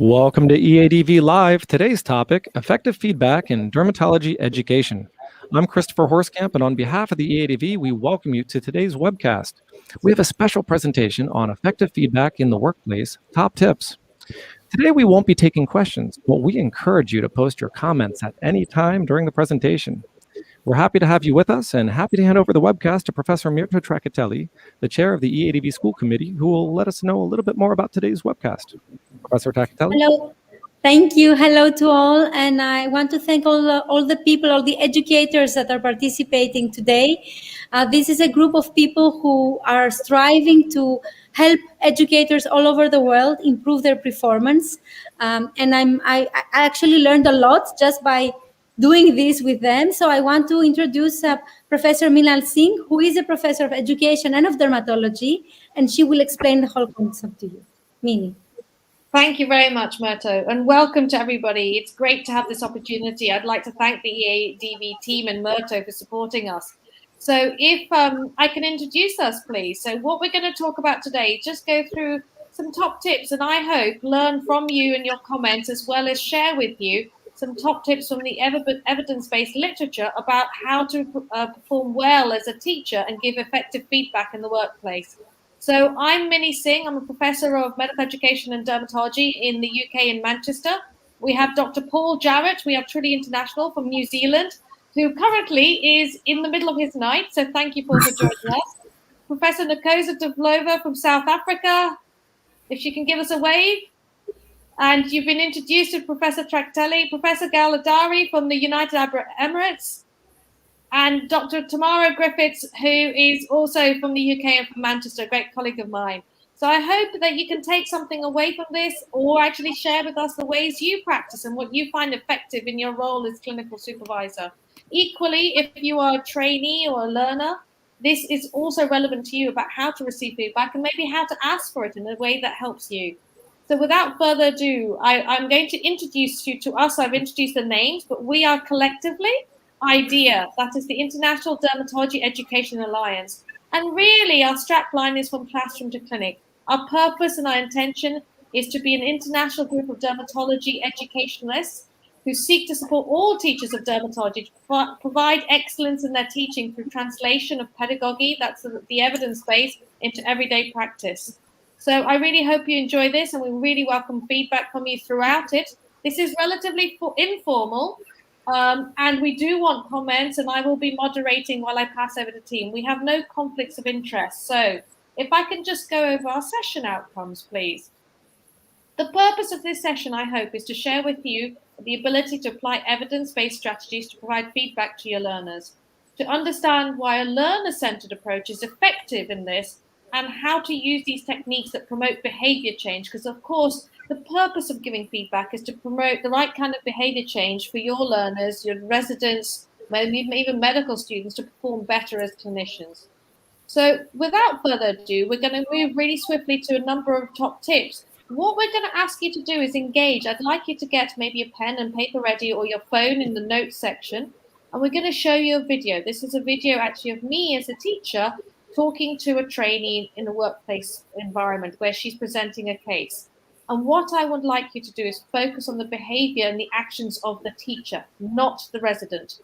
Welcome to EADV Live. Today's topic, effective feedback in dermatology education. I'm Christopher Horskamp, and on behalf of the EADV, we welcome you to today's webcast. We have a special presentation on effective feedback in the workplace, top tips. Today, we won't be taking questions, but we encourage you to post your comments at any time during the presentation. We're happy to have you with us and happy to hand over the webcast to Professor Myrto-Trakatelli, the chair of the EADV School Committee, who will let us know a little bit more about today's webcast. Professor Trakatelli. Hello. Thank you. Hello to all. And I want to thank all the people, all the educators that are participating today. This is a group of people who are striving to help educators all over the world improve their performance. And I actually learned a lot just by doing this with them. So I want to introduce Professor Mini Singh, who is a professor of education and of dermatology, and she will explain the whole concept to you. Mini. Thank you very much, Myrto, and welcome to everybody. It's great to have this opportunity. I'd like to thank the EADV team and Myrto for supporting us. So if I can introduce us, please. So what we're going to talk about today, just go through some top tips, and I hope learn from you and your comments, as well as share with you some top tips from the evidence-based literature about how to perform well as a teacher and give effective feedback in the workplace. So I'm Mini Singh. I'm a professor of medical education and dermatology in the UK in Manchester. We have Dr. Paul Jarrett. We have truly international from New Zealand, who currently is in the middle of his night. So thank you, Paul, for joining us. Professor Ncoza Dlova from South Africa, if she can give us a wave. And you've been introduced to Professor Trakatelli, Professor Galadari from the United Arab Emirates, and Dr. Tamara Griffiths, who is also from the UK and from Manchester, a great colleague of mine. So I hope that you can take something away from this, or actually share with us the ways you practice and what you find effective in your role as clinical supervisor. Equally, if you are a trainee or a learner, this is also relevant to you about how to receive feedback and maybe how to ask for it in a way that helps you. So without further ado, I'm going to introduce you to us. I've introduced the names, but we are collectively IDEA, that is the International Dermatology Education Alliance. And really, our strapline is from classroom to clinic. Our purpose and our intention is to be an international group of dermatology educationalists who seek to support all teachers of dermatology to provide excellence in their teaching through translation of pedagogy, that's the evidence base, into everyday practice. So I really hope you enjoy this, and we really welcome feedback from you throughout it. This is relatively informal, and we do want comments, and I will be moderating while I pass over the team. We have no conflicts of interest. So if I can just go over our session outcomes, please. The purpose of this session, I hope, is to share with you the ability to apply evidence-based strategies to provide feedback to your learners, to understand why a learner-centered approach is effective in this, and how to use these techniques that promote behavior change. Because, of course, the purpose of giving feedback is to promote the right kind of behavior change for your learners, your residents, maybe even medical students, to perform better as clinicians. So without further ado, we're going to move really swiftly to a number of top tips. What we're going to ask you to do is engage. I'd like you to get maybe a pen and paper ready, or your phone in the notes section. And we're going to show you a video. This is a video actually of me as a teacher talking to a trainee in a workplace environment where she's presenting a case. And what I would like you to do is focus on the behavior and the actions of the teacher, not the resident.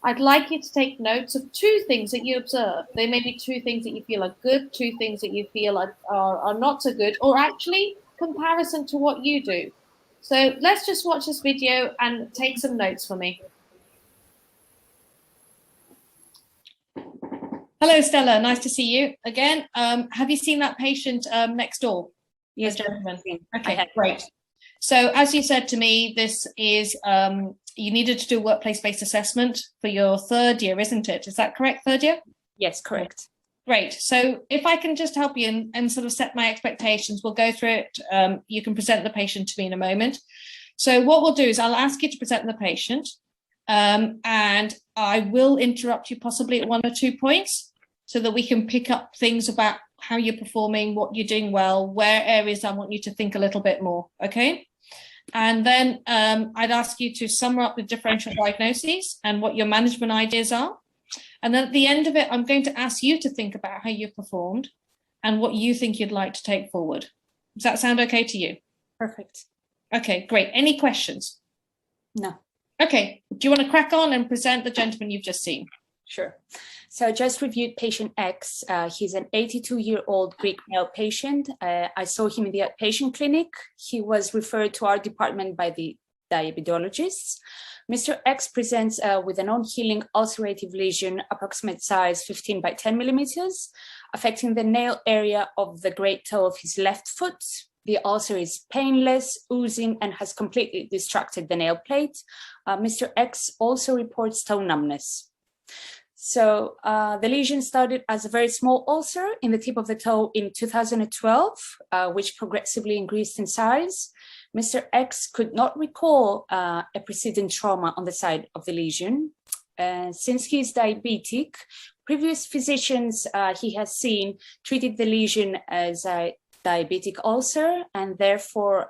I'd like you to take notes of two things that you observe. There may be two things that you feel are good, two things that you feel are not so good, or actually comparison to what you do. So let's just watch this video and take some notes for me. Hello, Stella. Nice to see you again. Have you seen that patient next door? Yes, gentlemen. Okay, great. So as you said to me, this is, you needed to do a workplace-based assessment for your third year, isn't it? Is that correct, third year? Yes, correct. Great. So if I can just help you and sort of set my expectations, we'll go through it. You can present the patient to me in a moment. So what we'll do is I'll ask you to present the patient, and I will interrupt you possibly at one or 2 points, so that we can pick up things about how you're performing, what you're doing well, where areas I want you to think a little bit more, okay? And then I'd ask you to sum up the differential diagnoses and what your management ideas are. And then at the end of it, I'm going to ask you to think about how you've performed and what you think you'd like to take forward. Does that sound okay to you? Perfect. Okay, great. Any questions? No. Okay, do you want to crack on and present the gentleman you've just seen? Sure. So I just reviewed patient X. He's an 82-year-old Greek male patient. I saw him in the outpatient clinic. He was referred to our department by the diabetologists. Mr. X presents with a non-healing ulcerative lesion, approximate size 15 by 10 millimeters, affecting the nail area of the great toe of his left foot. The ulcer is painless, oozing, and has completely distracted the nail plate. Mr. X also reports toe numbness. So the lesion started as a very small ulcer in the tip of the toe in 2012, which progressively increased in size. Mr. X could not recall a preceding trauma on the side of the lesion. Since he is diabetic, previous physicians he has seen treated the lesion as a diabetic ulcer, and therefore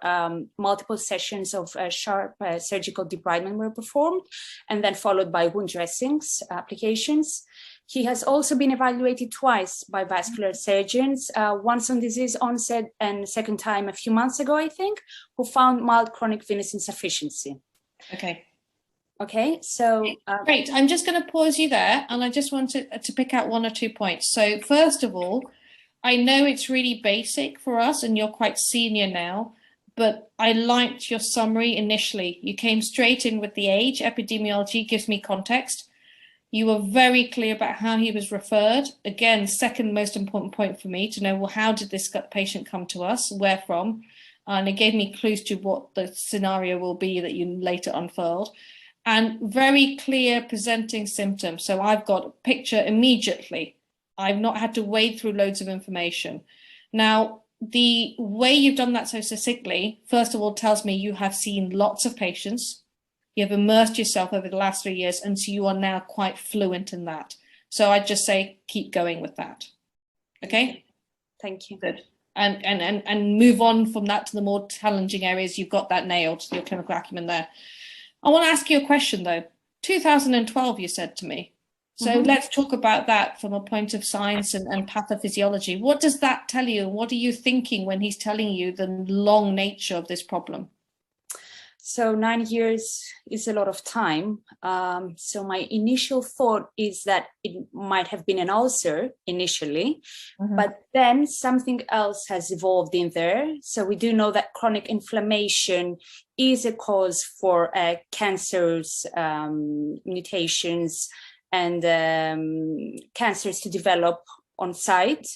multiple sessions of sharp surgical debridement were performed, and then followed by wound dressings applications. He has also been evaluated twice by vascular surgeons, once on disease onset and second time a few months ago, I think, who found mild chronic venous insufficiency. Okay, so... Great, I'm just going to pause you there, and I just wanted to pick out 1 or 2 points. So first of all, I know it's really basic for us, and you're quite senior now, but I liked your summary initially. You came straight in with the age. Epidemiology gives me context. You were very clear about how he was referred. Again, second most important point for me to know, well, how did this patient come to us? Where from? And it gave me clues to what the scenario will be that you later unfurled. And very clear presenting symptoms. So I've got a picture immediately. I've not had to wade through loads of information. Now, the way you've done that so succinctly, first of all, tells me you have seen lots of patients. You have immersed yourself over the last 3 years, and so you are now quite fluent in that. So I'd just say, keep going with that. Okay? Thank you. Good. And move on from that to the more challenging areas. You've got that nailed, your clinical acumen there. I want to ask you a question, though. 2012, you said to me. So let's talk about that from a point of science and pathophysiology. What does that tell you? What are you thinking when he's telling you the long nature of this problem? So 9 years is a lot of time. So my initial thought is that it might have been an ulcer initially, but then something else has evolved in there. So we do know that chronic inflammation is a cause for cancers, mutations, and cancers to develop on site.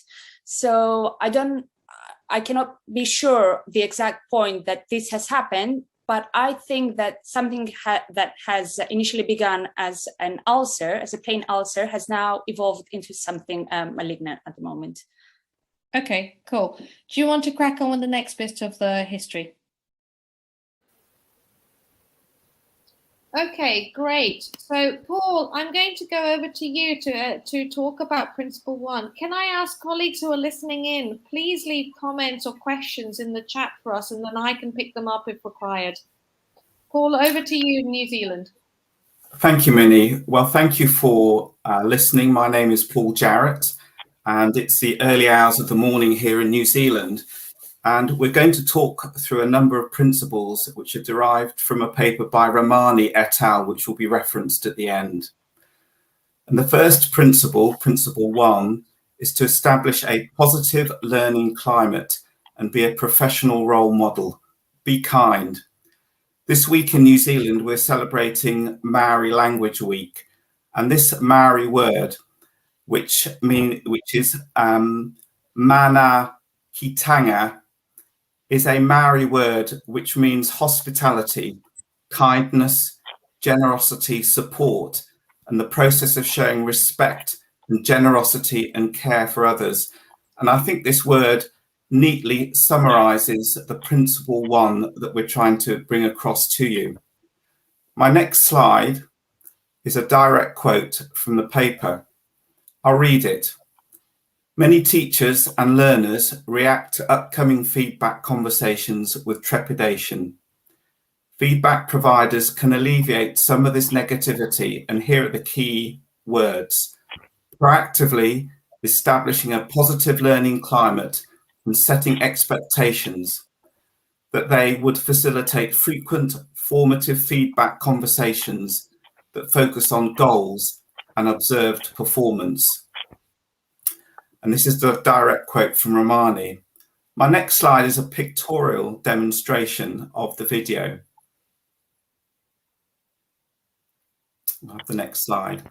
So I cannot be sure the exact point that this has happened, but I think that something that has initially begun as an ulcer, as a plain ulcer, has now evolved into something malignant at the moment. Okay, cool. Do you want to crack on with the next bit of the history? Okay, great. So, Paul, I'm going to go over to you to talk about Principle 1. Can I ask colleagues who are listening in, please leave comments or questions in the chat for us, and then I can pick them up if required. Paul, over to you, New Zealand. Thank you, Mini. Well, thank you for listening. My name is Paul Jarrett, and it's the early hours of the morning here in New Zealand. And we're going to talk through a number of principles which are derived from a paper by Ramani et al., which will be referenced at the end. And the first principle, Principle 1, is to establish a positive learning climate and be a professional role model. Be kind. This week in New Zealand, we're celebrating Maori Language Week. And this Maori word, which is mana kitanga, is a Maori word which means hospitality, kindness, generosity, support, and the process of showing respect and generosity and care for others. And I think this word neatly summarizes the Principle 1 that we're trying to bring across to you. My next slide is a direct quote from the paper. I'll read it. Many teachers and learners react to upcoming feedback conversations with trepidation. Feedback providers can alleviate some of this negativity, and here are the key words. Proactively establishing a positive learning climate and setting expectations. that they would facilitate frequent formative feedback conversations that focus on goals and observed performance. And this is the direct quote from Romani. My next slide is a pictorial demonstration of the video. We'll have the next slide.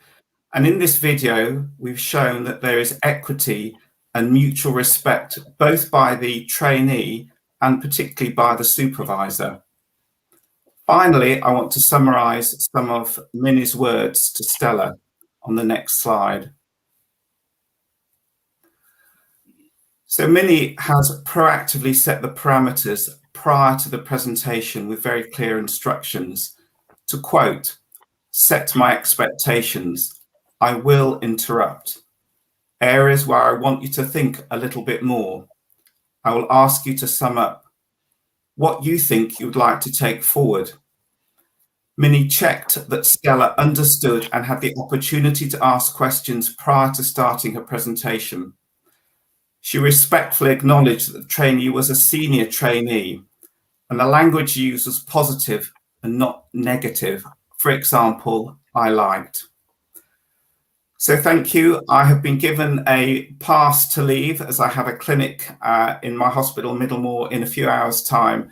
And in this video, we've shown that there is equity and mutual respect, both by the trainee and particularly by the supervisor. Finally, I want to summarize some of Mini's words to Stella on the next slide. So Mini has proactively set the parameters prior to the presentation with very clear instructions. To quote, set my expectations. I will interrupt. Areas where I want you to think a little bit more. I will ask you to sum up what you think you would like to take forward. Mini checked that Stella understood and had the opportunity to ask questions prior to starting her presentation. She respectfully acknowledged that the trainee was a senior trainee and the language used was positive and not negative. For example, I liked. So thank you. I have been given a pass to leave as I have a clinic in my hospital, Middlemore, in a few hours' time.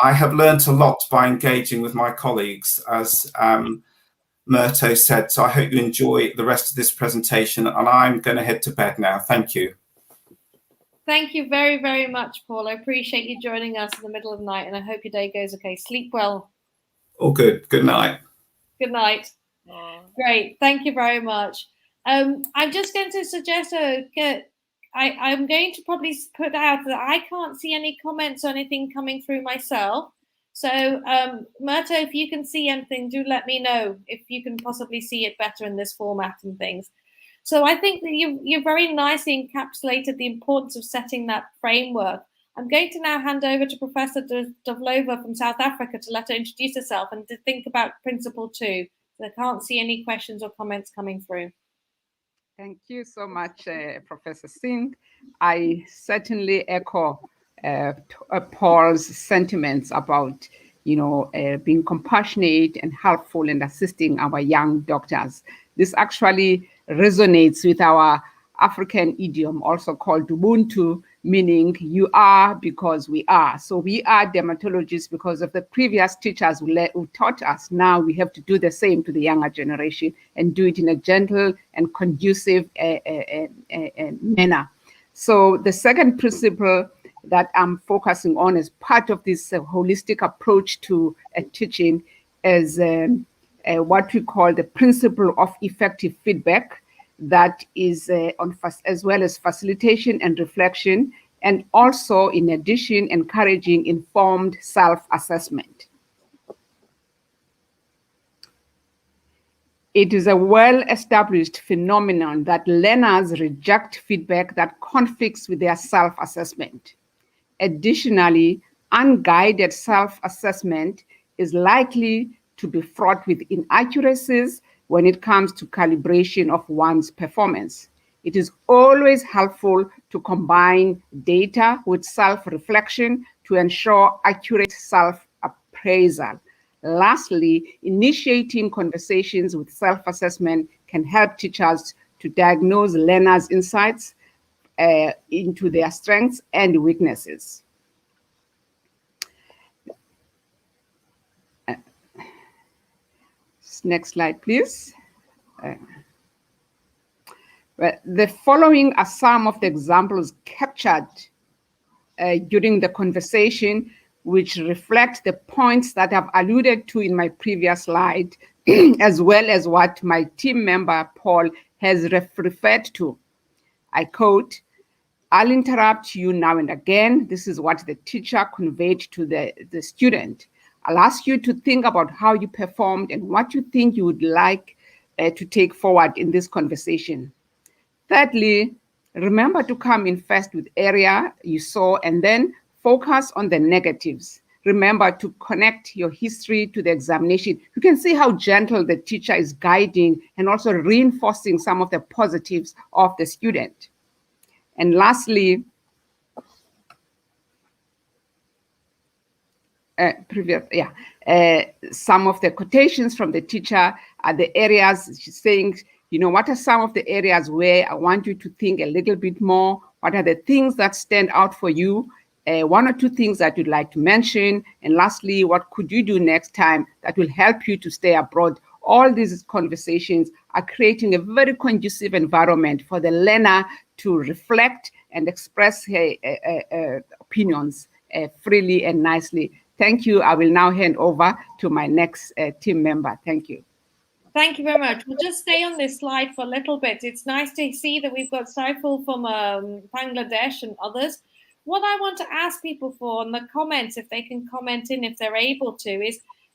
I have learnt a lot by engaging with my colleagues, as Myrto said, so I hope you enjoy the rest of this presentation, and I'm going to head to bed now. Thank you. Thank you very, very much, Paul. I appreciate you joining us in the middle of the night, and I hope your day goes okay. Sleep well. All good. Good night. Good night. Great. Thank you very much. I'm just going to suggest, I'm going to probably put out that I can't see any comments or anything coming through myself. So, Myrto, if you can see anything, do let me know if you can possibly see it better in this format and things. So I think that you've very nicely encapsulated the importance of setting that framework. I'm going to now hand over to Professor Dlova from South Africa to let her introduce herself and to think about Principle 2. So I can't see any questions or comments coming through. Thank you so much, Professor Singh. I certainly echo Paul's sentiments about, being compassionate and helpful and assisting our young doctors. This actually resonates with our African idiom, also called Ubuntu, meaning you are because we are. So we are dermatologists because of the previous teachers who taught us. Now we have to do the same to the younger generation and do it in a gentle and conducive manner. So the second principle that I'm focusing on as part of this holistic approach to teaching is what we call the principle of effective feedback. That is as well as facilitation and reflection, and also in addition encouraging informed self-assessment. It is a well-established phenomenon that learners reject feedback that conflicts with their self-assessment. Additionally, unguided self-assessment is likely to be fraught with inaccuracies when it comes to calibration of one's performance. It is always helpful to combine data with self-reflection to ensure accurate self-appraisal. Lastly, initiating conversations with self-assessment can help teachers to diagnose learners' insights into their strengths and weaknesses. Next slide, please. The following are some of the examples captured during the conversation, which reflect the points that I've alluded to in my previous slide, as well as what my team member, Paul, has referred to. I quote, "I'll interrupt you now and again. This is what the teacher conveyed to the student. I'll ask you to think about how you performed and what you think you would like to take forward in this conversation. Thirdly, remember to come in first with area you saw and then focus on the negatives. Remember to connect your history to the examination." You can see how gentle the teacher is guiding and also reinforcing some of the positives of the student. And lastly, some of the quotations from the teacher are the areas she's saying, you know, what are some of the areas where I want you to think a little bit more? What are the things that stand out for you? One or two things that you'd like to mention. And lastly, what could you do next time that will help you to stay abroad? All these conversations are creating a very conducive environment for the learner to reflect and express her opinions freely and nicely. Thank you. I will now hand over to my next team member. Thank you. Thank you very much. We'll just stay on this slide for a little bit. It's nice to see that we've got Saiful from Bangladesh and others. What I want to ask people for in the comments, if they can comment in, if they're able to,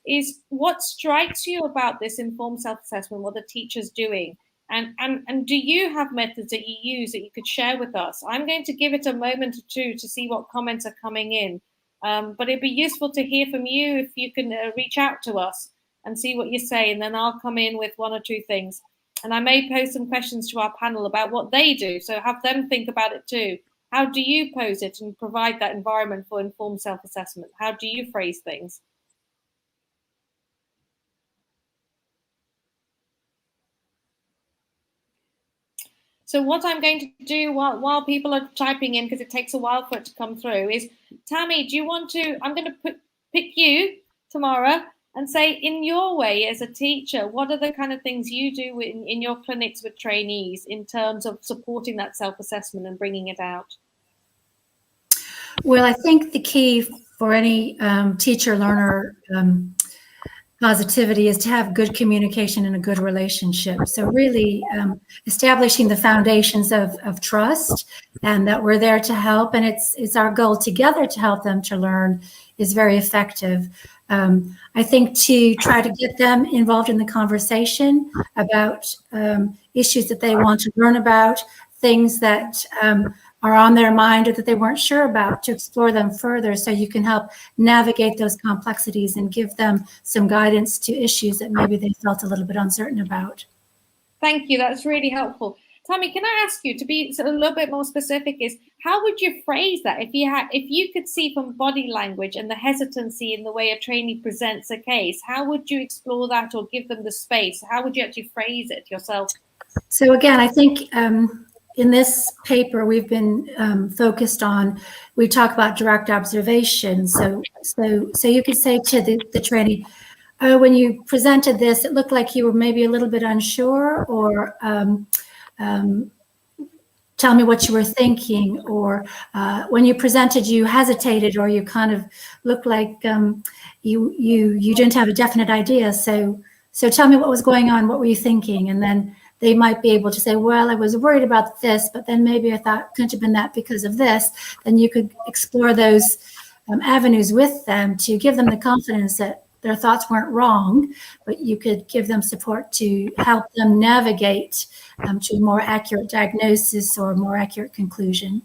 is what strikes you about this informed self-assessment, what the teacher's doing? And do you have methods that you use that you could share with us? I'm going to give it a moment or two to see what comments are coming in. But it'd be useful to hear from you if you can reach out to us and see what you say, and then I'll come in with one or two things. And I may pose some questions to our panel about what they do, so have them think about it too. How do you pose it and provide that environment for informed self-assessment? How do you phrase things? So what I'm going to do while people are typing in, because it takes a while for it to come through, is, Tammy, do you want to, I'm going to pick you, Tamara, and say, in your way as a teacher, what are the kind of things you do in your clinics with trainees in terms of supporting that self-assessment and bringing it out? Well, I think the key for any teacher-learner positivity is to have good communication and a good relationship. So really establishing the foundations of trust, and that we're there to help, and it's our goal together to help them to learn, is very effective. I think to try to get them involved in the conversation about issues that they want to learn about, things that are on their mind or that they weren't sure about, to explore them further, so you can help navigate those complexities and give them some guidance to issues that maybe they felt a little bit uncertain about. Thank you. That's really helpful. Tammy, can I ask you to be a little bit more specific? Is how would you phrase that if you could see from body language and the hesitancy in the way a trainee presents a case? How would you explore that or give them the space? How would you actually phrase it yourself? So again, I think in this paper we've been focused on, we talk about direct observation. So you could say to the trainee, oh, when you presented this, it looked like you were maybe a little bit unsure, or tell me what you were thinking, or when you presented, you hesitated, or you kind of looked like you didn't have a definite idea. So tell me what was going on, what were you thinking? And then they might be able to say, well, I was worried about this, but then maybe I thought couldn't have been that because of this. Then you could explore those avenues with them to give them the confidence that their thoughts weren't wrong, but you could give them support to help them navigate to a more accurate diagnosis or a more accurate conclusion.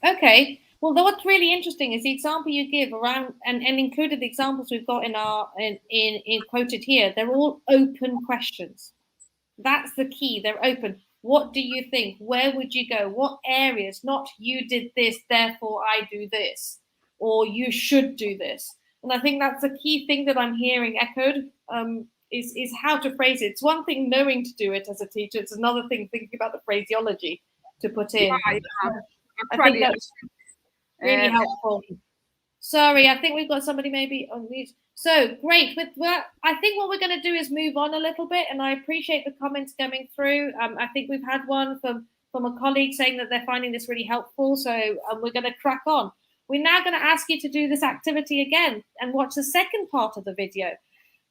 Okay. Well, what's really interesting is the example you give around, and included the examples we've got in quoted here. They're all open questions. That's the key. They're open. What do you think? Where would you go? What areas? Not you did this, therefore I do this, or you should do this. And I think that's a key thing that I'm hearing echoed, is how to phrase it. It's one thing knowing to do it as a teacher. It's another thing thinking about the phraseology to put in. Yeah. I think that's really helpful. Sorry, I think we've got somebody maybe on mute. So great. I think what we're going to do is move on a little bit, and I appreciate the comments coming through. I think we've had one from a colleague saying that they're finding this really helpful. So we're going to crack on. We're now going to ask you to do this activity again and watch the second part of the video.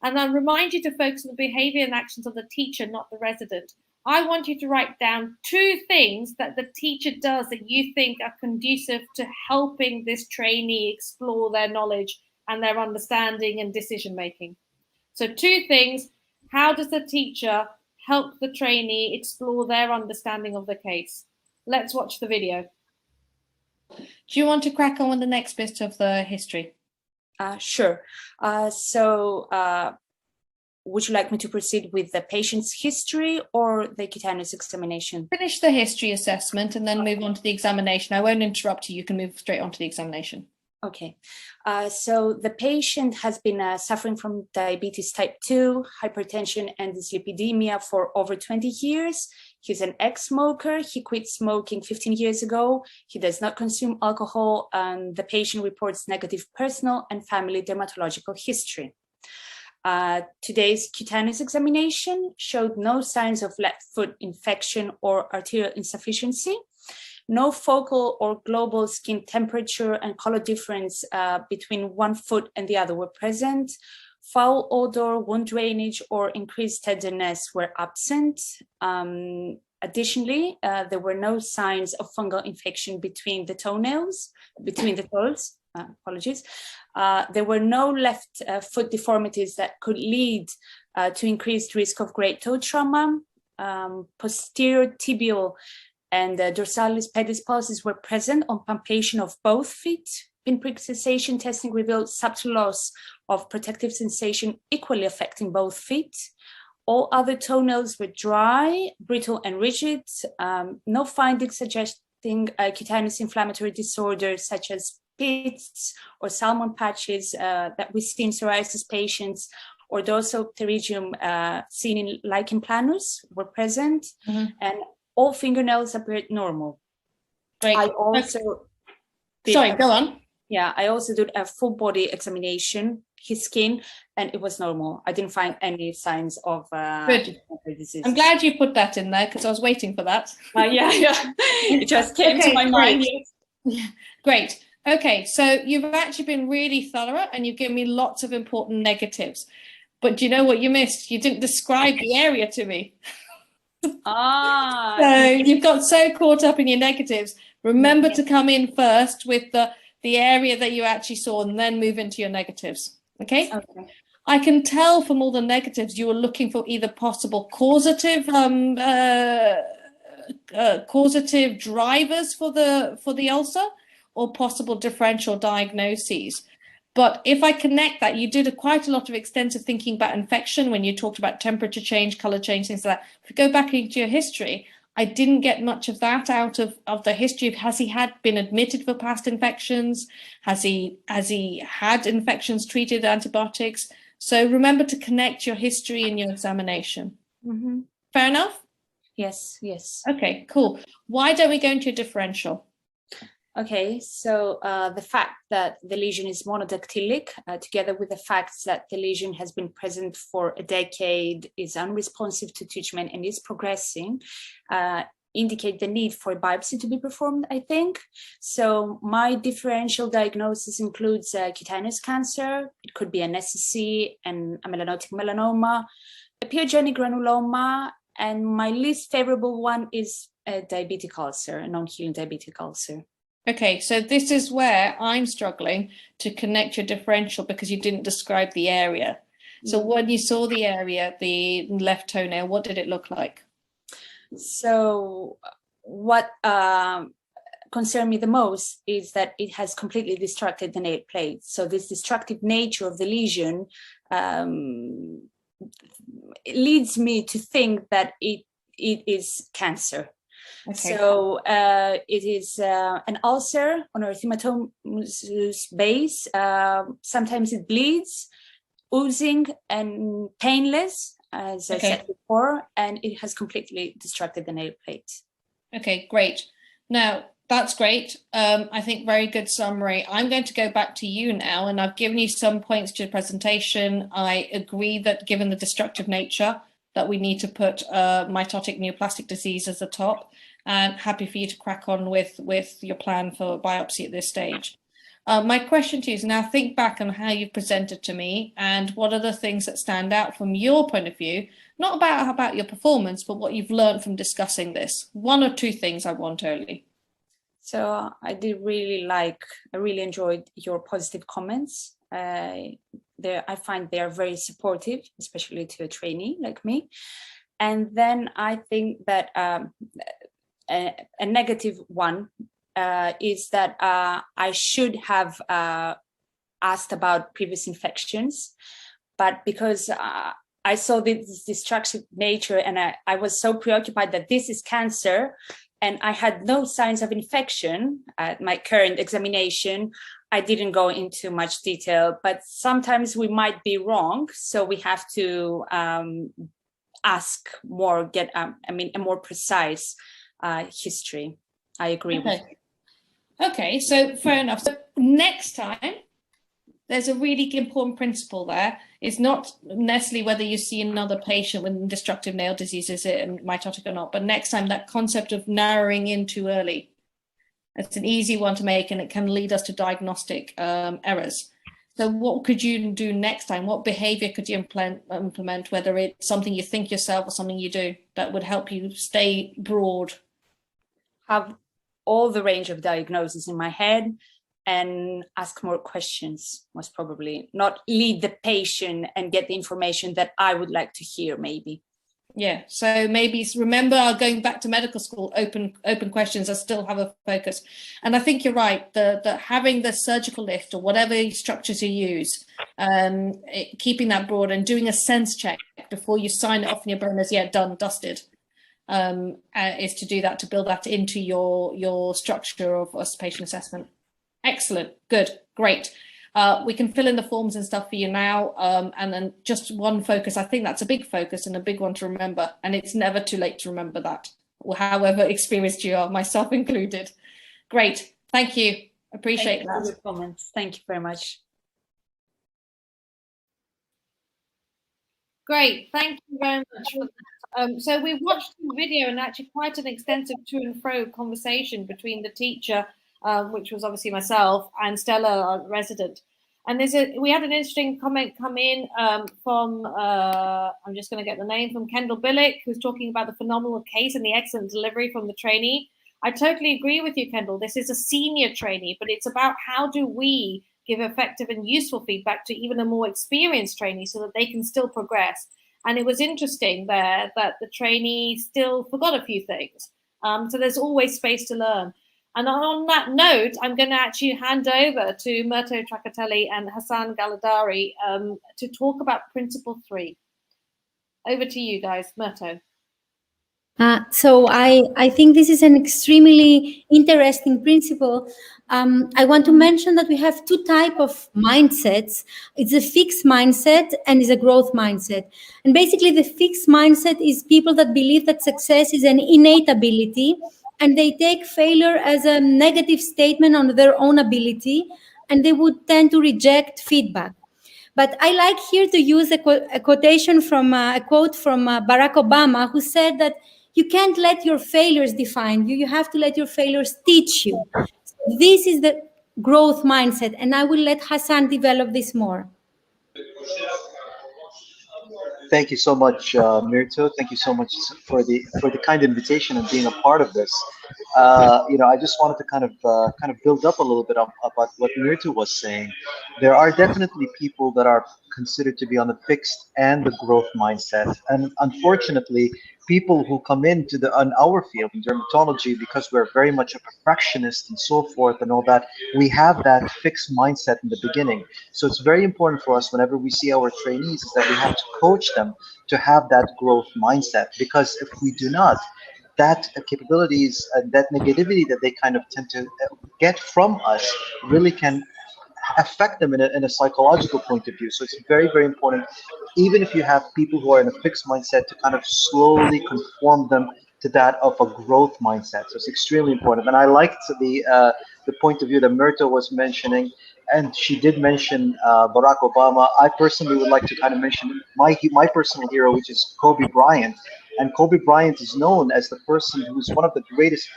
And I'll remind you to focus on the behavior and actions of the teacher, not the resident. I want you to write down 2 things that the teacher does that you think are conducive to helping this trainee explore their knowledge and their understanding and decision-making. So 2 things. How does the teacher help the trainee explore their understanding of the case? Let's watch the video. Do you want to crack on with the next bit of the history? Sure. Would you like me to proceed with the patient's history or the cutaneous examination? Finish the history assessment and then move on to the examination. I won't interrupt you. You can move straight on to the examination. Okay, so the patient has been suffering from diabetes type 2, hypertension, and dyslipidemia for over 20 years. He's an ex-smoker. He quit smoking 15 years ago. He does not consume alcohol, and the patient reports negative personal and family dermatological history. Today's cutaneous examination showed no signs of left foot infection or arterial insufficiency. No focal or global skin temperature and color difference between one foot and the other were present. Foul odor, wound drainage, or increased tenderness were absent. Additionally, there were no signs of fungal infection between the toes. Apologies. There were no left foot deformities that could lead to increased risk of great toe trauma. Posterior tibial and dorsalis pedis pulses were present on palpation of both feet. Pinprick sensation testing revealed subtle loss of protective sensation equally affecting both feet. All other toenails were dry, brittle, and rigid. No findings suggesting cutaneous inflammatory disorders such as pits or salmon patches that we see in psoriasis patients, or dorsopterygium seen in lichen planus were present. And all fingernails appeared normal. Great. I also go on. Yeah, I also did a full body examination, his skin, and it was normal. I didn't find any signs of disease. I'm glad you put that in there because I was waiting for that. Yeah. It just came to my mind. Yeah. Great. Okay, so you've actually been really thorough and you've given me lots of important negatives. But do you know what you missed? You didn't describe the area to me. So you've got so caught up in your negatives. Remember to come in first with the area that you actually saw and then move into your negatives. Okay? I can tell from all the negatives you were looking for either possible causative drivers for the ulcer or possible differential diagnoses. But if I connect that, you did quite a lot of extensive thinking about infection when you talked about temperature change, color change, things like that. If you go back into your history, I didn't get much of that out of the history. Has he been admitted for past infections? Has he had infections treated antibiotics? So remember to connect your history in your examination. Fair enough? Yes. Okay, cool. Why don't we go into your differential? Okay, so the fact that the lesion is monodactylic, together with the fact that the lesion has been present for a decade, is unresponsive to treatment and is progressing, indicate the need for a biopsy to be performed, I think. So my differential diagnosis includes cutaneous cancer. It could be an SCC and a melanotic melanoma, a pyogenic granuloma, and my least favorable one is a diabetic ulcer, a non-healing diabetic ulcer. Okay, so this is where I'm struggling to connect your differential because you didn't describe the area. So when you saw the area, the left toenail, what did it look like? So what concerned me the most is that it has completely distracted the nail plate. So this destructive nature of the lesion leads me to think that it is cancer. Okay. So it is an ulcer on erythematosus base. Sometimes it bleeds, oozing and painless, as I said before, and it has completely distracted the nail plate. Okay, great. Now, that's great. I think very good summary. I'm going to go back to you now, and I've given you some points to the presentation. I agree that given the destructive nature, that we need to put mitotic neoplastic disease as the top, and happy for you to crack on with your plan for biopsy at this stage. My question to you is now think back on how you've presented to me and what are the things that stand out from your point of view, not about your performance, but what you've learned from discussing this. One or two things I want early. So I really enjoyed your positive comments. I find they are very supportive, especially to a trainee like me. And then I think that a negative one is that I should have asked about previous infections, but because I saw this destructive nature and I was so preoccupied that this is cancer and I had no signs of infection at my current examination, I didn't go into much detail, but sometimes we might be wrong. So we have to ask more, get, a more precise history. I agree with you. Okay, so fair enough. So next time, there's a really important principle there. It's not necessarily whether you see another patient with destructive nail disease, is it mitotic or not, but next time that concept of narrowing in too early. It's an easy one to make, and it can lead us to diagnostic errors. So what could you do next time? What behavior could you implement, whether it's something you think yourself or something you do, that would help you stay broad? Have all the range of diagnoses in my head and ask more questions, most probably. Not lead the patient and get the information that I would like to hear, maybe. Yeah, so maybe remember, going back to medical school, open questions. I still have a focus. And I think you're right, the having the surgical lift or whatever structures you use, keeping that broad and doing a sense check before you sign it off in your brain as yet done, dusted, is to do that, to build that into your structure of patient assessment. Excellent, good, great. We can fill in the forms and stuff for you now, and then just one focus. I think that's a big focus and a big one to remember, and it's never too late to remember that, or however experienced you are, myself included. Great, thank you, appreciate that. For your comments. Thank you very much. Great, thank you very much for that. So we watched the video, and actually quite an extensive to and fro conversation between the teacher, which was obviously myself, and Stella, our resident. And we had an interesting comment come in from, I'm just going to get the name, from Kendall Billick, who's talking about the phenomenal case and the excellent delivery from the trainee. I totally agree with you, Kendall. This is a senior trainee, but it's about how do we give effective and useful feedback to even a more experienced trainee so that they can still progress. And it was interesting there that the trainee still forgot a few things. So there's always space to learn. And on that note, I'm going to actually hand over to Myrto Trakatelli and Hassan Galadari to talk about Principle 3. Over to you guys, Myrto. So I think this is an extremely interesting principle. I want to mention that we have two types of mindsets. It's a fixed mindset and is a growth mindset. And basically the fixed mindset is people that believe that success is an innate ability, and they take failure as a negative statement on their own ability, and they would tend to reject feedback. But I like here to use a quotation from a quote from Barack Obama, who said that you can't let your failures define you. You have to let your failures teach you. So this is the growth mindset, and I will let Hassan develop this more. Thank you so much, Myrto. Thank you so much for the kind invitation and being a part of this. I just wanted to kind of build up a little bit about what Myrto was saying. There are definitely people that are considered to be on the fixed and the growth mindset, and unfortunately, people who come into on our field in dermatology, because we're very much a perfectionist and so forth and all that, we have that fixed mindset in the beginning. So it's very important for us whenever we see our trainees is that we have to coach them to have that growth mindset, because if we do not, that capabilities and that negativity that they kind of tend to get from us really can affect them in a psychological point of view. So it's very, very important, even if you have people who are in a fixed mindset, to kind of slowly conform them to that of a growth mindset. So it's extremely important. And I liked the point of view that Myrto was mentioning, and she did mention Barack Obama. I personally would like to kind of mention my personal hero, which is Kobe Bryant. And Kobe Bryant is known as the person who's one of the greatest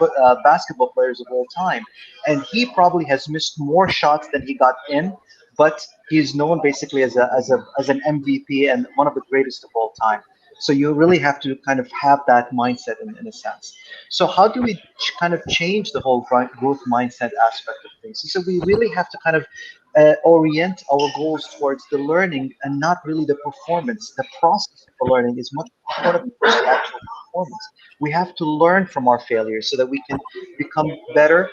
basketball players of all time. And he probably has missed more shots than he got in, but he is known basically as an MVP and one of the greatest of all time. So you really have to kind of have that mindset in a sense. So how do we kind of change the whole growth mindset aspect of things? So we really have to kind of orient our goals towards the learning and not really the performance. The process of the learning is much more important than the actual performance. We have to learn from our failures so that we can become better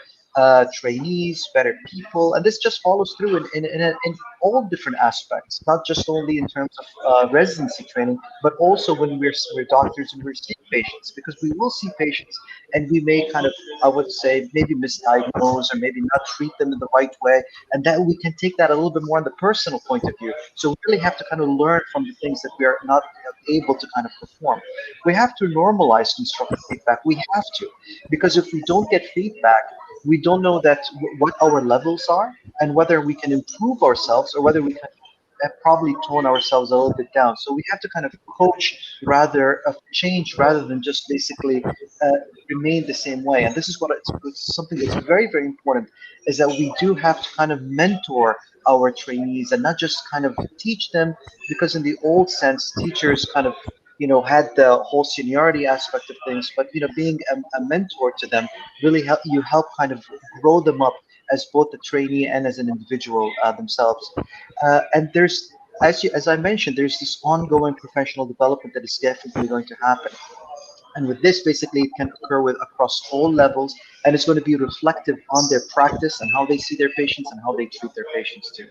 trainees, better people, and this just follows through in all different aspects, not just only in terms of residency training, but also when we're doctors and we're seeing patients, because we will see patients and we may kind of, I would say, maybe misdiagnose or maybe not treat them in the right way, and that we can take that a little bit more on the personal point of view. So we really have to kind of learn from the things that we are not able to kind of perform. We have to normalize constructive feedback. We have to, because if we don't get feedback, we don't know that what our levels are and whether we can improve ourselves or whether we can probably tone ourselves a little bit down. So we have to kind of coach rather of change rather than just basically uh, remain the same way. And this is what it's something that's very, very important, is that we do have to kind of mentor our trainees and not just kind of teach them, because in the old sense, teachers kind of had the whole seniority aspect of things, but being a mentor to them really help kind of grow them up as both a trainee and as an individual themselves. And as I mentioned, there's this ongoing professional development that is definitely going to happen. And with this, basically, it can occur across all levels, and it's going to be reflective on their practice and how they see their patients and how they treat their patients too.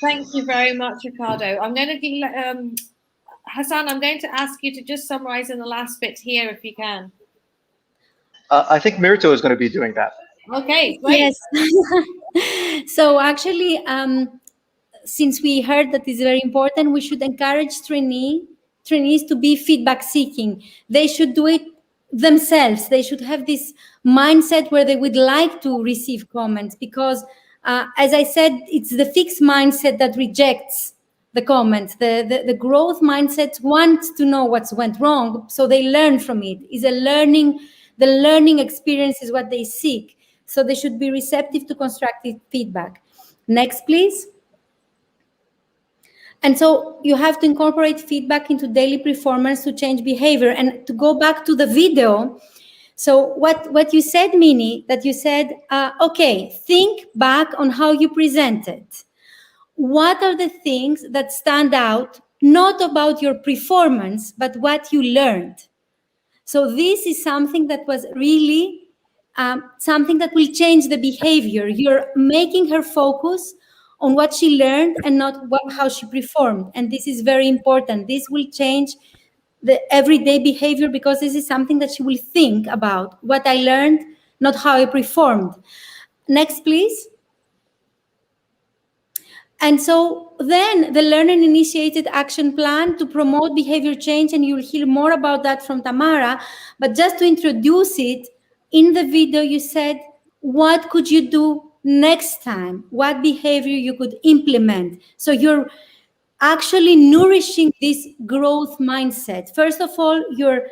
Thank you very much, Ricardo. I'm going to Hassan, I'm going to ask you to just summarize in the last bit here, if you can. I think Myrto is going to be doing that. Okay, great. Yes. So actually, since we heard that is very important, we should encourage trainees to be feedback seeking. They should do it themselves. They should have this mindset where they would like to receive comments, because as I said, it's the fixed mindset that rejects the comments. The growth mindset wants to know what's went wrong, so they learn from it. The learning experience is what they seek. So they should be receptive to constructive feedback. Next, please. And so you have to incorporate feedback into daily performance to change behavior. And to go back to the video, so what you said, Mini, that you said, okay, think back on how you presented. What are the things that stand out, not about your performance, but what you learned? So this is something that was really something that will change the behavior. You're making her focus on what she learned and not how she performed. And this is very important. This will change the everyday behavior, because this is something that she will think about, what I learned, not how I performed. Next, please. And so then the learner-initiated action plan to promote behavior change, and you'll hear more about that from Tamara, but just to introduce it, in the video you said, what could you do next time? What behavior you could implement? So you're actually nourishing this growth mindset. First of all, you're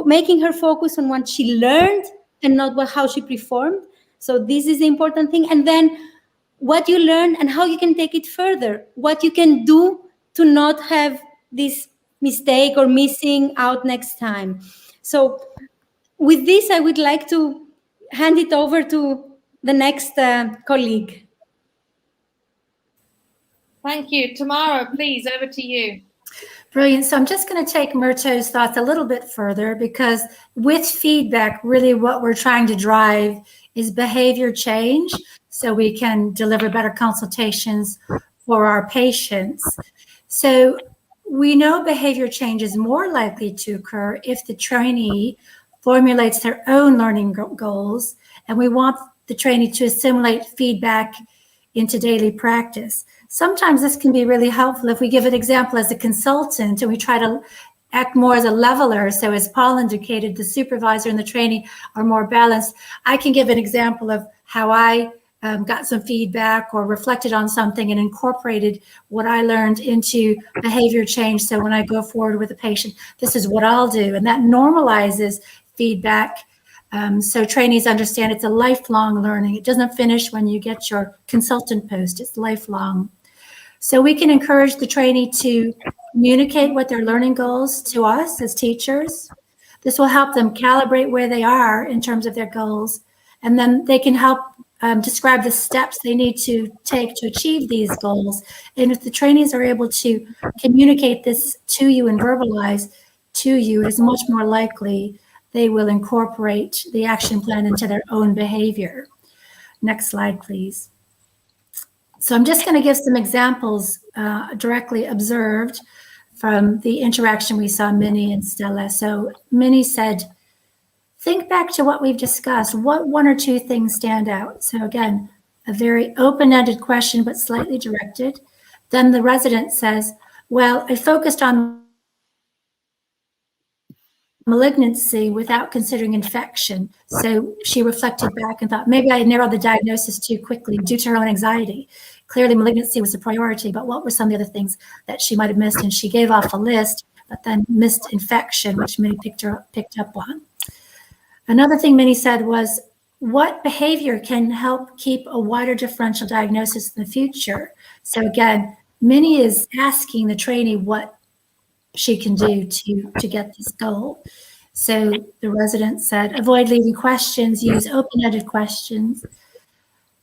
making her focus on what she learned and not how she performed. So this is the important thing. And then what you learn and how you can take it further, what you can do to not have this mistake or missing out next time. So with this, I would like to hand it over to the next colleague. Thank you. Tamara, please, over to you. Brilliant. So I'm just going to take Myrto's thoughts a little bit further, because with feedback, really what we're trying to drive is behavior change, so we can deliver better consultations for our patients. So we know behavior change is more likely to occur if the trainee formulates their own learning goals, and we want the trainee to assimilate feedback into daily practice. Sometimes this can be really helpful if we give an example as a consultant and we try to act more as a leveler. So as Paul indicated, the supervisor and the trainee are more balanced. I can give an example of how I got some feedback or reflected on something and incorporated what I learned into behavior change. So when I go forward with a patient, this is what I'll do. And that normalizes feedback. So trainees understand it's a lifelong learning. It doesn't finish when you get your consultant post, it's lifelong. So we can encourage the trainee to communicate what their learning goals to us as teachers. This will help them calibrate where they are in terms of their goals. And then they can help describe the steps they need to take to achieve these goals. And if the trainees are able to communicate this to you and verbalize to you, it's much more likely they will incorporate the action plan into their own behavior. Next slide, please. So I'm just going to give some examples directly observed from the interaction we saw Mini and Stella. So Mini said, think back to what we've discussed. What one or two things stand out? So again, a very open-ended question, but slightly directed. Then the resident says, well, I focused on malignancy without considering infection. So she reflected back and thought, maybe I narrowed the diagnosis too quickly due to her own anxiety. Clearly malignancy was a priority, but what were some of the other things that she might have missed? And she gave off a list, but then missed infection, which Minnie picked up on. Another thing Minnie said was, what behavior can help keep a wider differential diagnosis in the future? So again, Minnie is asking the trainee what she can do to get this goal. So the resident said, avoid leading questions, use open-ended questions.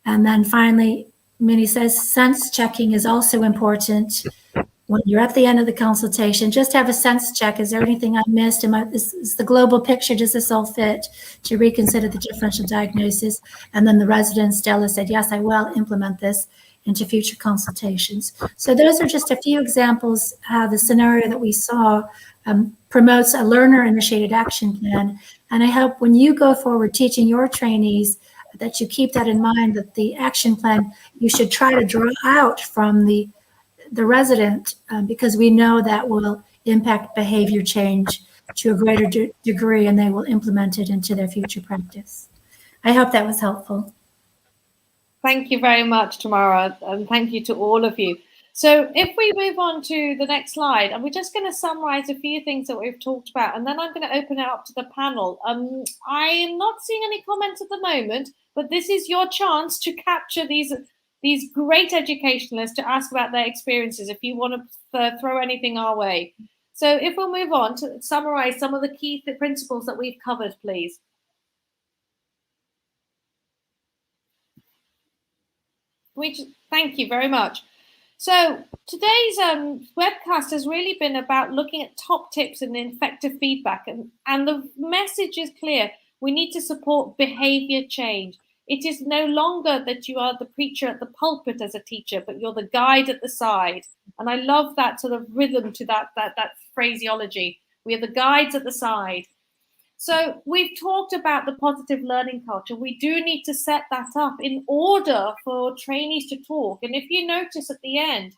And then finally, Minnie says, sense checking is also important. When you're at the end of the consultation, just have a sense check. Is there anything I missed? Is the global picture, does this all fit? To reconsider the differential diagnosis. And then the resident, Stella, said, yes, I will implement this into future consultations. So those are just a few examples how the scenario that we saw promotes a learner-initiated action plan. And I hope when you go forward teaching your trainees that you keep that in mind, that the action plan you should try to draw out from the resident, because we know that will impact behavior change to a greater degree, and they will implement it into their future practice. I hope that was helpful. Thank you very much, Tamara, and thank you to all of you. So if we move on to the next slide, and we're just going to summarize a few things that we've talked about, and then I'm going to open it up to the panel. I'm not seeing any comments at the moment, but this is your chance to capture these great educationalists to ask about their experiences if you want to throw anything our way. So if we'll move on to summarize some of the key principles that we've covered, please. Thank you very much. So today's webcast has really been about looking at top tips and effective feedback, and the message is clear. We need to support behavior change. It is no longer that you are the preacher at the pulpit as a teacher, but you're the guide at the side. And I love that sort of rhythm to that phraseology. We are the guides at the side. So we've talked about the positive learning culture. We do need to set that up in order for trainees to talk. And if you notice at the end,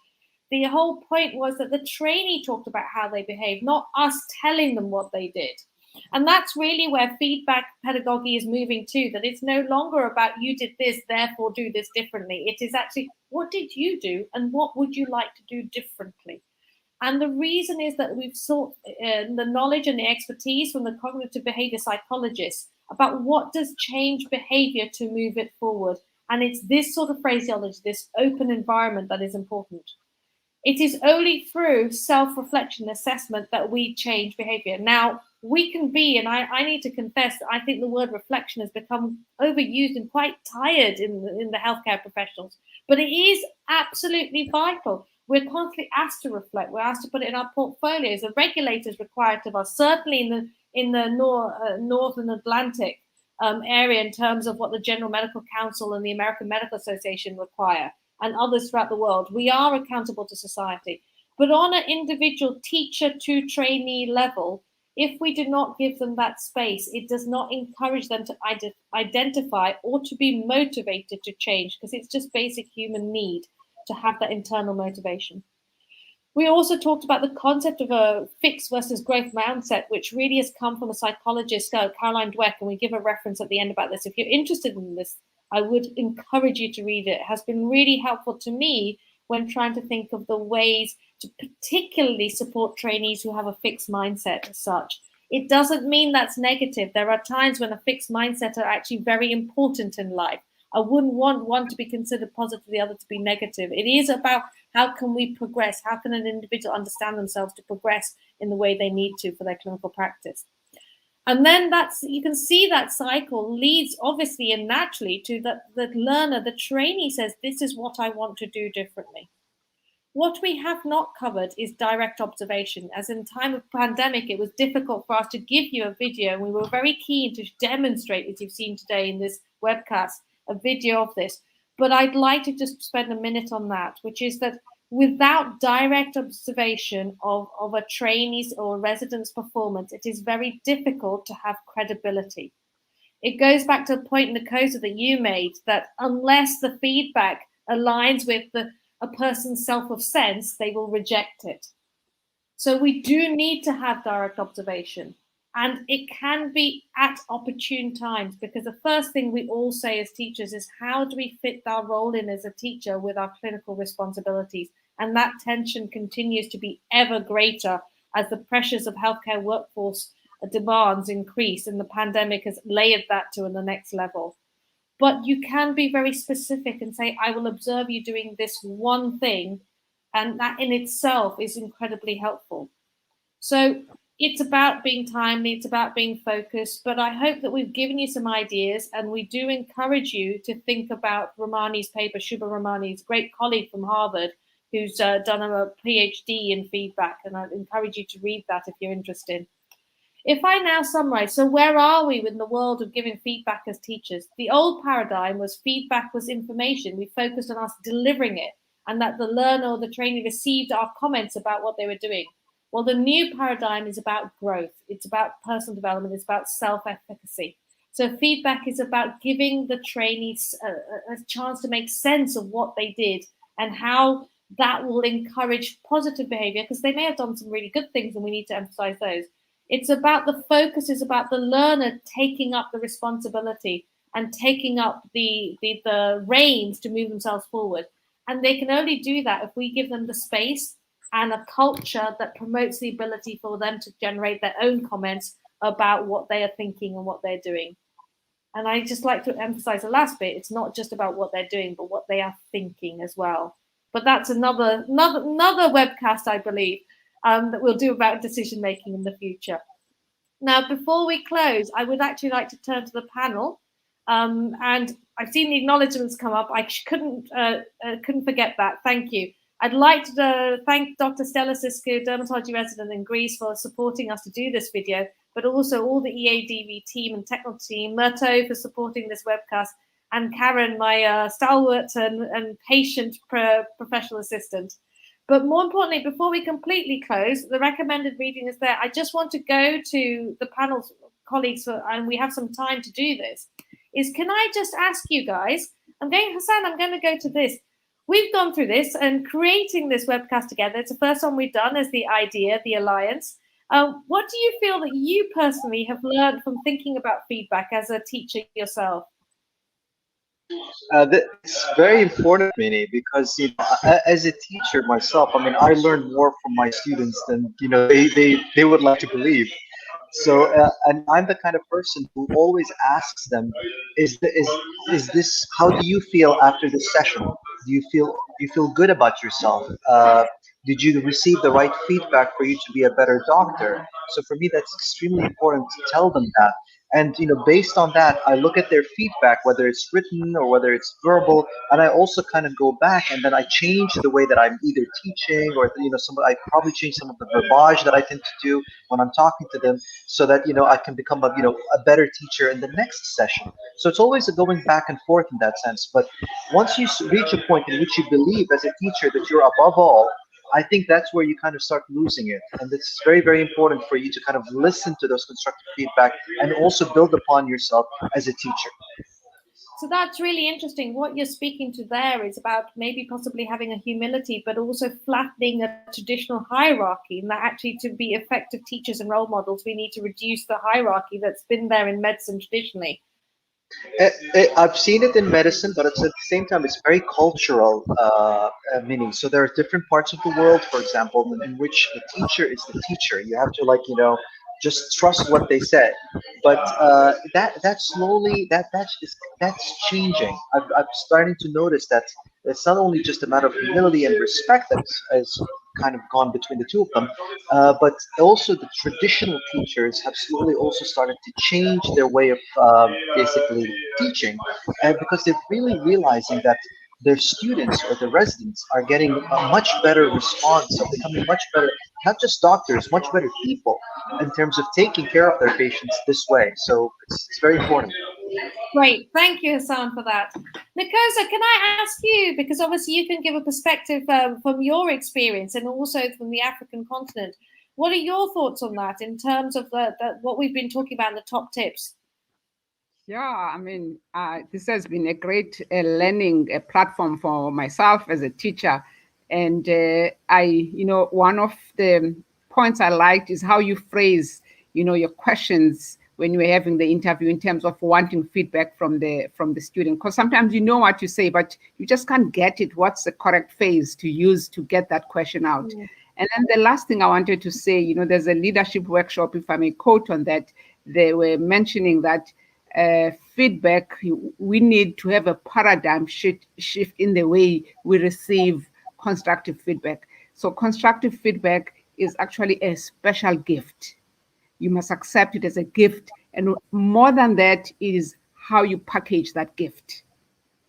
the whole point was that the trainee talked about how they behaved, not us telling them what they did. And that's really where feedback pedagogy is moving to, that it's no longer about you did this, therefore do this differently. It is actually, what did you do and what would you like to do differently? And the reason is that we've sought the knowledge and the expertise from the cognitive behavior psychologists about what does change behavior to move it forward. And it's this sort of phraseology, this open environment, that is important. It is only through self-reflection assessment that we change behavior. Now, we can be, and I need to confess, I think the word reflection has become overused and quite tired in the healthcare professionals, but it is absolutely vital. We're constantly asked to reflect. We're asked to put it in our portfolios. The regulators require it of us, certainly in the Northern Atlantic area, in terms of what the General Medical Council and the American Medical Association require, and others throughout the world. We are accountable to society. But on an individual teacher to trainee level, if we do not give them that space, it does not encourage them to identify or to be motivated to change, because it's just basic human need to have that internal motivation. We also talked about the concept of a fixed versus growth mindset, which really has come from a psychologist, Caroline Dweck, and we give a reference at the end about this. If you're interested in this, I would encourage you to read it. It has been really helpful to me when trying to think of the ways to particularly support trainees who have a fixed mindset as such. It doesn't mean that's negative. There are times when a fixed mindset are actually very important in life. I wouldn't want one to be considered positive, the other to be negative. It is about how can we progress? How can an individual understand themselves to progress in the way they need to for their clinical practice? And then you can see that cycle leads obviously and naturally to the learner, the trainee says, this is what I want to do differently. What we have not covered is direct observation. As in time of pandemic, it was difficult for us to give you a video, and we were very keen to demonstrate, as you've seen today in this webcast, a video of this. But I'd like to just spend a minute on that, which is that without direct observation of a trainee's or resident's performance, it is very difficult to have credibility. It goes back to the point, Ncoza, that you made, that unless the feedback aligns with a person's self of sense, they will reject it. So we do need to have direct observation. And it can be at opportune times, because the first thing we all say as teachers is, how do we fit our role in as a teacher with our clinical responsibilities? And that tension continues to be ever greater as the pressures of healthcare workforce demands increase, and the pandemic has layered that to the next level. But you can be very specific and say, I will observe you doing this one thing, and that in itself is incredibly helpful. So it's about being timely, it's about being focused, but I hope that we've given you some ideas, and we do encourage you to think about Romani's paper, Shubha Romani's great colleague from Harvard, who's done a PhD in feedback, and I'd encourage you to read that if you're interested. If I now summarize, so where are we in the world of giving feedback as teachers? The old paradigm was feedback was information. We focused on us delivering it, and that the learner or the trainee received our comments about what they were doing. Well, the new paradigm is about growth. It's about personal development. It's about self-efficacy. So feedback is about giving the trainees a chance to make sense of what they did and how that will encourage positive behavior, because they may have done some really good things and we need to emphasize those. It's about the focus is about the learner taking up the responsibility and taking up the reins to move themselves forward. And they can only do that if we give them the space and a culture that promotes the ability for them to generate their own comments about what they are thinking and what they're doing. And I just like to emphasize the last bit. It's not just about what they're doing, but what they are thinking as well. But that's another webcast, I believe, that we'll do about decision making in the future. Now, before we close, I would actually like to turn to the panel, and I've seen the acknowledgements come up. I couldn't forget that. Thank you. I'd like to thank Dr. Stella Siscu, dermatology resident in Greece, for supporting us to do this video, but also all the EADV team and technical team, Myrto for supporting this webcast, and Karen, my stalwart and patient professional assistant. But more importantly, before we completely close, the recommended reading is there. I just want to go to the panel's colleagues, and we have some time to do this, can I just ask you guys, Hassan, I'm going to go to this. We've gone through this and creating this webcast together. It's the first one we've done as the idea, the alliance. What do you feel that you personally have learned from thinking about feedback as a teacher yourself? It's very important, Mini, because as a teacher myself, I mean, I learn more from my students than they would like to believe. So, and I'm the kind of person who always asks them, is this? How do you feel after this session? Do you feel good about yourself? Did you receive the right feedback for you to be a better doctor? So for me, that's extremely important to tell them that. And based on that, I look at their feedback, whether it's written or whether it's verbal, and I also kind of go back and then I change the way that I'm either teaching or I probably change some of the verbiage that I tend to do when I'm talking to them, so that I can become a better teacher in the next session. So it's always a going back and forth in that sense. But once you reach a point in which you believe as a teacher that you're above all, I think that's where you kind of start losing it. And it's very, very important for you to kind of listen to those constructive feedback and also build upon yourself as a teacher. So that's really interesting. What you're speaking to there is about maybe possibly having a humility, but also flattening a traditional hierarchy. And that actually, to be effective teachers and role models, we need to reduce the hierarchy that's been there in medicine traditionally. I've seen it in medicine, but at the same time, it's very cultural, Mini. So there are different parts of the world, for example, in which the teacher is the teacher. You have to just trust what they said. But that's changing. I'm starting to notice that it's not only just a matter of humility and respect that has kind of gone between the two of them, but also the traditional teachers have slowly also started to change their way of basically teaching, and because they're really realizing that their students or the residents are getting a much better response of becoming much better, not just doctors, much better people in terms of taking care of their patients this way. So it's very important. Great. Thank you, Hassan, for that. Ncoza, can I ask you, because obviously you can give a perspective from your experience and also from the African continent. What are your thoughts on that in terms of what we've been talking about in the top tips? Yeah, I mean, this has been a great learning platform for myself as a teacher. And one of the points I liked is how you phrase, your questions when you're having the interview in terms of wanting feedback from the student. Because sometimes you know what you say, but you just can't get it. What's the correct phrase to use to get that question out? Mm. And then the last thing I wanted to say, there's a leadership workshop, if I may quote on that, they were mentioning that feedback, we need to have a paradigm shift in the way we receive constructive feedback. So constructive feedback is actually a special gift. You must accept it as a gift. And more than that, it is how you package that gift.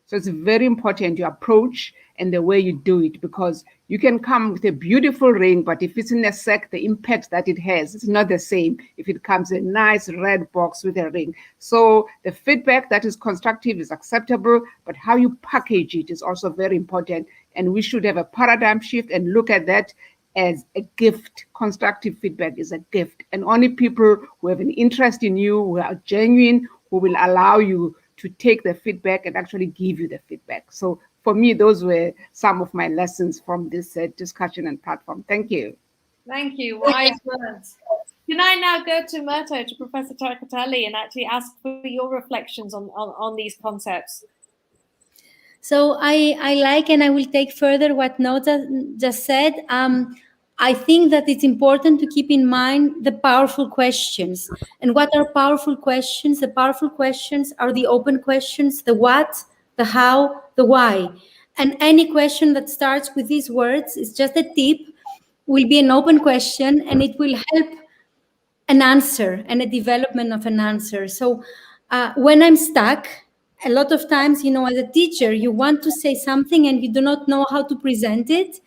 So it's very important your approach and the way you do it, because you can come with a beautiful ring, but if it's in a sack, the impact that it has, it's not the same if it comes in a nice red box with a ring. So the feedback that is constructive is acceptable, but how you package it is also very important. And we should have a paradigm shift and look at that as a gift. Constructive feedback is a gift. And only people who have an interest in you, who are genuine, who will allow you to take the feedback and actually give you the feedback. So for me, those were some of my lessons from this discussion and platform. Thank you. Thank you. Wise words. Can I now go to Myrto, to Professor Trakatelli, and actually ask for your reflections on these concepts? So I like, and I will take further what Ncoza just said. I think that it's important to keep in mind the powerful questions. And what are powerful questions? The powerful questions are the open questions, the what, the how, the why. And any question that starts with these words is just a tip, will be an open question, and it will help an answer and a development of an answer. So when I'm stuck, a lot of times, as a teacher, you want to say something and you do not know how to present it.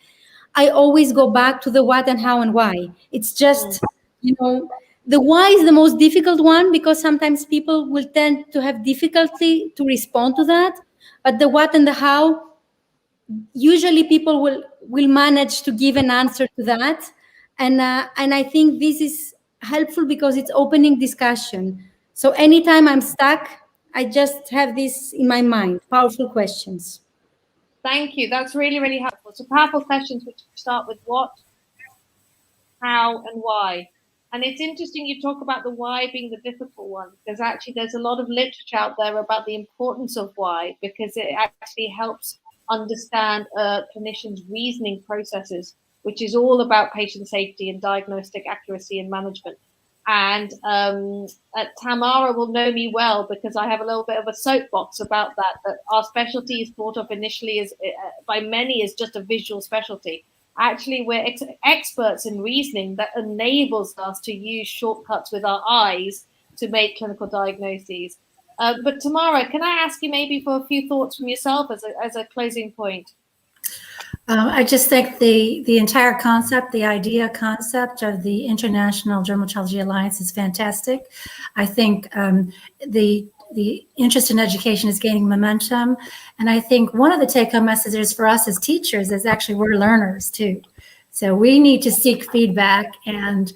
I always go back to the what and how and why. It's just, the why is the most difficult one, because sometimes people will tend to have difficulty to respond to that. But the what and the how, usually people will manage to give an answer to that. And I think this is helpful because it's opening discussion. So anytime I'm stuck, I just have this in my mind, powerful questions. Thank you. That's really, really helpful. So powerful questions which start with what, how, and why. And it's interesting you talk about the why being the difficult one, because actually there's a lot of literature out there about the importance of why, because it actually helps understand clinicians' reasoning processes, which is all about patient safety and diagnostic accuracy and management. And Tamara will know me well because I have a little bit of a soapbox about that our specialty is thought of initially as by many as just a visual specialty. Actually, we're experts in reasoning that enables us to use shortcuts with our eyes to make clinical diagnoses. But Tamara, can I ask you maybe for a few thoughts from yourself as a closing point? I just think the entire concept, the idea concept of the International Dermatology Alliance is fantastic. I think the interest in education is gaining momentum. And I think one of the take-home messages for us as teachers is actually we're learners too. So we need to seek feedback and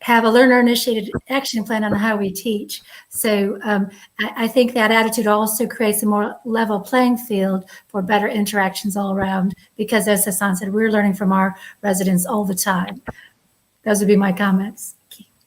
have a learner-initiated action plan on how we teach. So I think that attitude also creates a more level playing field for better interactions all around, because as Hassan said, we're learning from our residents all the time. Those would be my comments.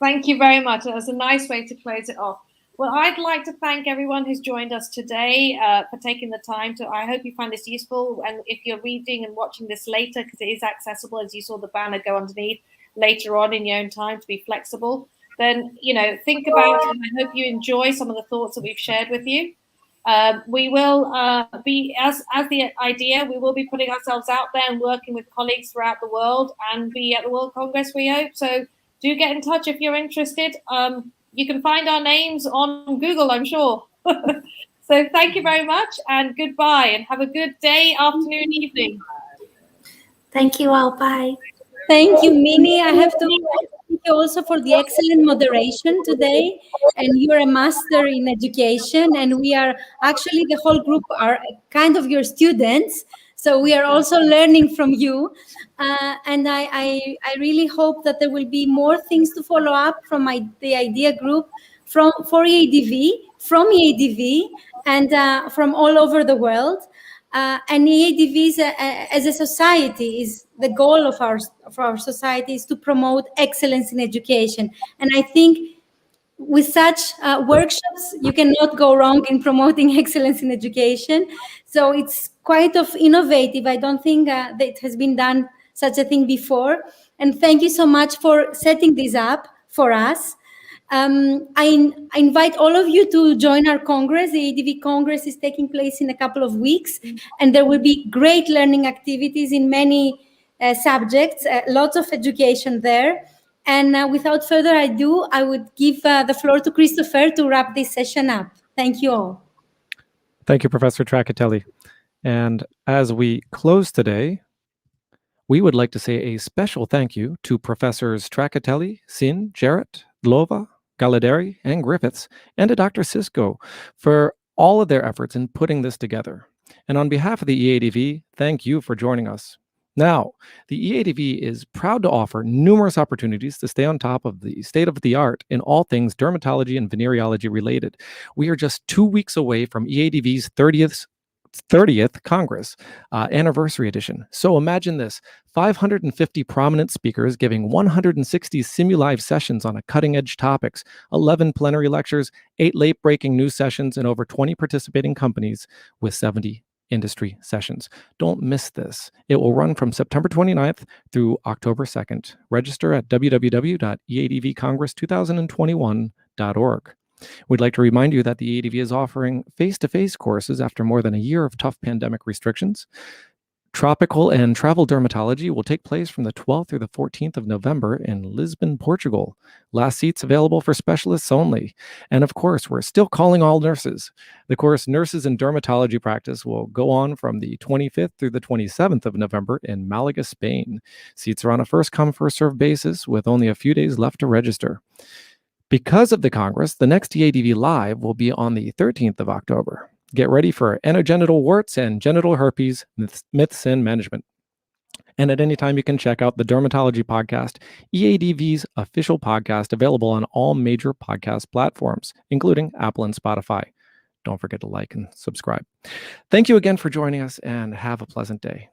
Thank you very much. That was a nice way to close it off. Well, I'd like to thank everyone who's joined us today for taking the time to. I hope you find this useful. And if you're reading and watching this later, because it is accessible, as you saw the banner go underneath later on in your own time to be flexible, then, think about it. And I hope you enjoy some of the thoughts that we've shared with you. We will be, as the idea, we will be putting ourselves out there and working with colleagues throughout the world and be at the World Congress, we hope. So do get in touch if you're interested. You can find our names on Google, I'm sure. So thank you very much and goodbye and have a good day, afternoon, evening. Thank you all. Bye. Thank you, Mini. I have to thank you also for the excellent moderation today. And you're a master in education, and we are actually, the whole group are kind of your students. So we are also learning from you. And I really hope that there will be more things to follow up from the idea group for EADV, from EADV, and from all over the world. And EADV as a society is the goal of our society is to promote excellence in education. And I think with such workshops, you cannot go wrong in promoting excellence in education. So it's quite of innovative. I don't think that it has been done such a thing before. And thank you so much for setting this up for us. I invite all of you to join our Congress. The ADV Congress is taking place in a couple of weeks, and there will be great learning activities in many subjects, lots of education there. And without further ado, I would give the floor to Christopher to wrap this session up. Thank you all. Thank you, Professor Trakatelli. And as we close today, we would like to say a special thank you to Professors Trakatelli, Singh, Jarrett, Dlova, Galadari, and Griffiths, and to Dr. Cisco for all of their efforts in putting this together. And on behalf of the EADV, thank you for joining us. Now, the EADV is proud to offer numerous opportunities to stay on top of the state of the art in all things dermatology and venereology related. We are just 2 weeks away from EADV's 30th Congress anniversary edition. So imagine this, 550 prominent speakers giving 160 simu-live sessions on a cutting-edge topics, 11 plenary lectures, 8 late-breaking news sessions, and over 20 participating companies with 70 industry sessions. Don't miss this. It will run from September 29th through October 2nd. Register at www.eadvcongress2021.org. We'd like to remind you that the EADV is offering face-to-face courses after more than a year of tough pandemic restrictions. Tropical and travel dermatology will take place from the 12th through the 14th of November in Lisbon, Portugal. Last seats available for specialists only. And of course, we're still calling all nurses. The course Nurses in Dermatology Practice will go on from the 25th through the 27th of November in Malaga, Spain. Seats are on a first-come, first-served basis with only a few days left to register. Because of the Congress, the next EADV Live will be on the 13th of October. Get ready for anogenital warts and genital herpes, myths and management. And at any time, you can check out the Dermatology Podcast, EADV's official podcast, available on all major podcast platforms, including Apple and Spotify. Don't forget to like and subscribe. Thank you again for joining us, and have a pleasant day.